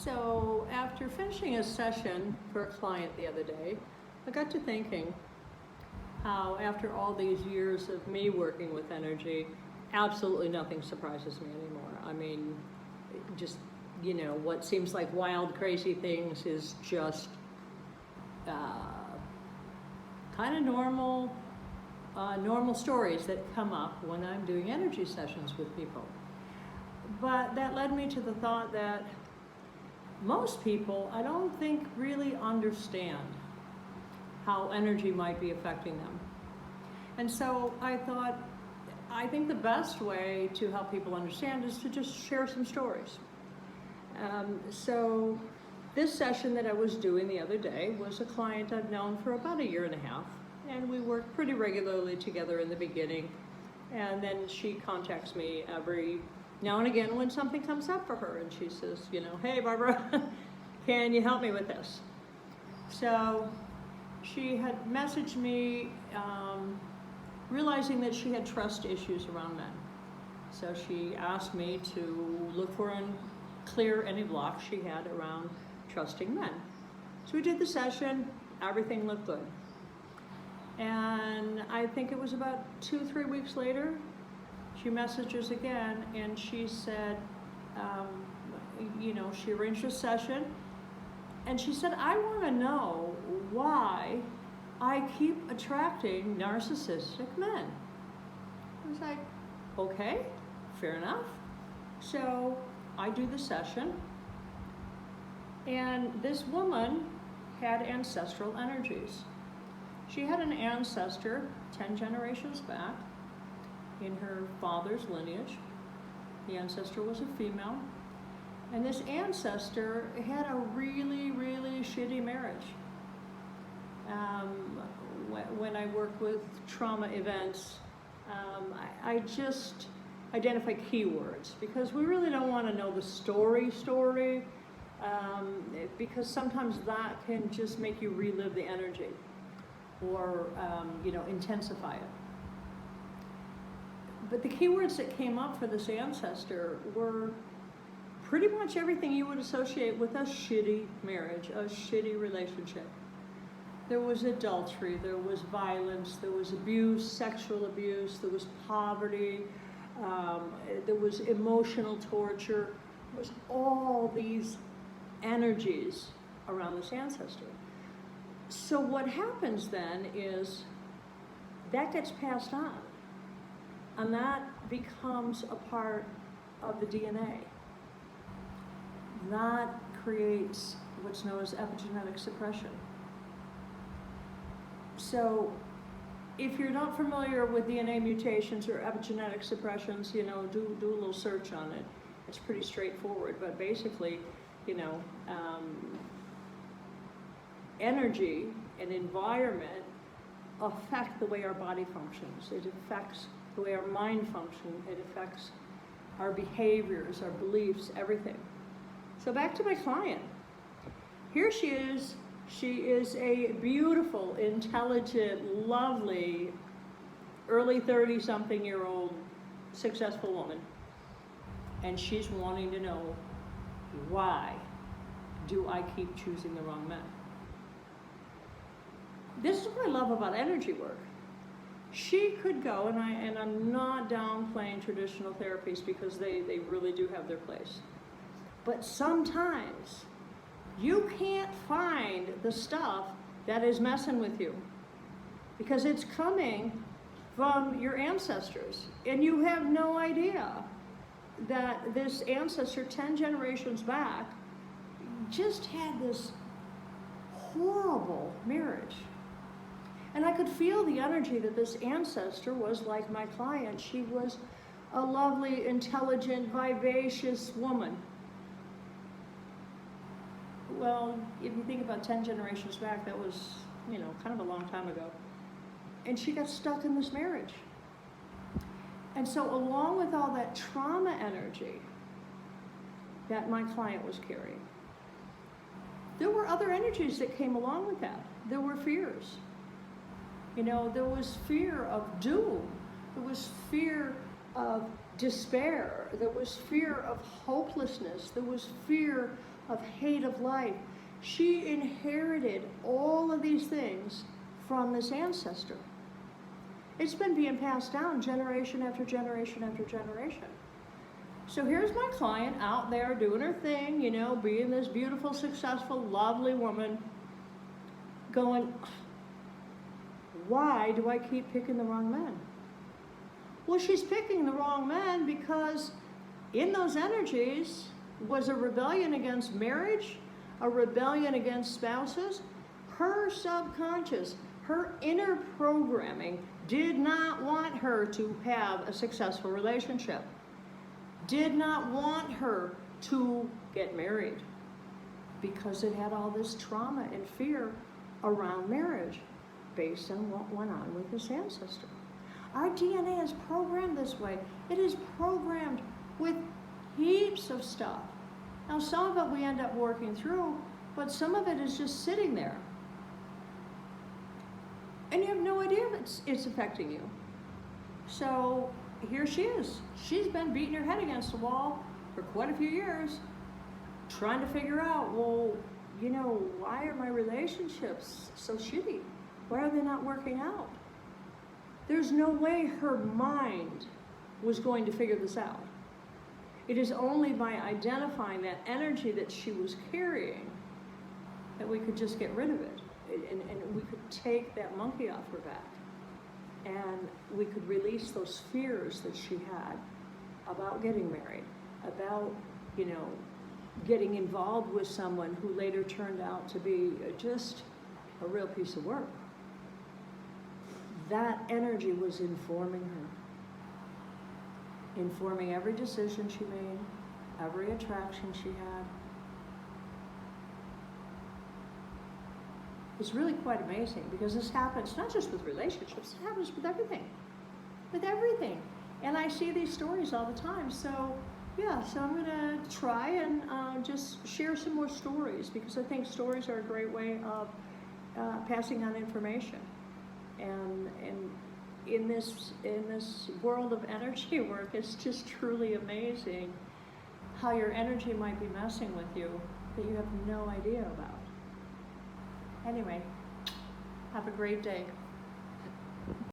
So after finishing a session for a client the other day, I got to thinking how after all these years of me working with energy, absolutely nothing surprises me anymore. I mean, just, what seems like wild, crazy things is just kind of normal stories that come up when I'm doing energy sessions with people. But that led me to the thought that most people, I don't think, really understand how energy might be affecting them. And so I thought, I think the best way to help people understand is to just share some stories. So this session that I was doing the other day was a client I've known for about 1.5 years, and we worked pretty regularly together in the beginning. And then she contacts me every now and again when something comes up for her, and she says, hey Barbara, can you help me with this? So she had messaged me realizing that she had trust issues around men. So she asked me to look for and clear any blocks she had around trusting men. So we did the session, everything looked good. And I think it was about 2-3 weeks later, she messages again, and she said, she arranged a session, and she said, I want to know why I keep attracting narcissistic men. I was like, okay, fair enough. So I do the session, and this woman had ancestral energies. She had an ancestor 10 generations back in her father's lineage. The ancestor was a female, and this ancestor had a really, really shitty marriage. When I work with trauma events, I just identify keywords, because we really don't want to know the story, because sometimes that can just make you relive the energy or intensify it. But the keywords that came up for this ancestor were pretty much everything you would associate with a shitty marriage, a shitty relationship. There was adultery, there was violence, there was abuse, sexual abuse, there was poverty, there was emotional torture. There was all these energies around this ancestor. So what happens then is that gets passed on, and that becomes a part of the DNA. That creates what's known as epigenetic suppression. So if you're not familiar with DNA mutations or epigenetic suppressions, do a little search on it. It's pretty straightforward, but basically, energy and environment affect the way our body functions. It affects the way our mind functions. It affects our behaviors, our beliefs, everything. So back to my client. Here she is. She is a beautiful, intelligent, lovely, early 30-something-year-old successful woman. And she's wanting to know, why do I keep choosing the wrong men? This is what I love about energy work. She could go, and I'm not downplaying traditional therapies, because they really do have their place. But sometimes you can't find the stuff that is messing with you, because it's coming from your ancestors, and you have no idea that this ancestor 10 generations back just had this horrible marriage. And I could feel the energy that this ancestor was like my client. She was a lovely, intelligent, vivacious woman. Well, if you think about 10 generations back, that was, kind of a long time ago. And she got stuck in this marriage. And so along with all that trauma energy that my client was carrying, there were other energies that came along with that. There were fears. There was fear of doom. There was fear of despair, there was fear of hopelessness, there was fear of hate of life. She inherited all of these things from this ancestor. It's been being passed down generation after generation after generation. So here's my client out there doing her thing, you know, being this beautiful, successful, lovely woman, going, why do I keep picking the wrong men? Well, she's picking the wrong men because in those energies was a rebellion against marriage, a rebellion against spouses. Her subconscious, her inner programming did not want her to have a successful relationship, did not want her to get married because it had all this trauma and fear around marriage based on what went on with this ancestor. Our DNA is programmed this way. It is programmed with heaps of stuff. Now, some of it we end up working through, but some of it is just sitting there. And you have no idea if it's affecting you. So here she is. She's been beating her head against the wall for quite a few years, trying to figure out, well, you know, why are my relationships so shitty? Why are they not working out? There's no way her mind was going to figure this out. It is only by identifying that energy that she was carrying that we could just get rid of it. And we could take that monkey off her back. And we could release those fears that she had about getting married, about, you know, getting involved with someone who later turned out to be just a real piece of work. That energy was informing her, informing every decision she made, every attraction she had. It's really quite amazing because this happens not just with relationships, it happens with everything. With everything. And I see these stories all the time. So yeah, so I'm gonna try and just share some more stories because I think stories are a great way of passing on information. And in this world of energy work, it's just truly amazing how your energy might be messing with you that you have no idea about. Anyway, have a great day.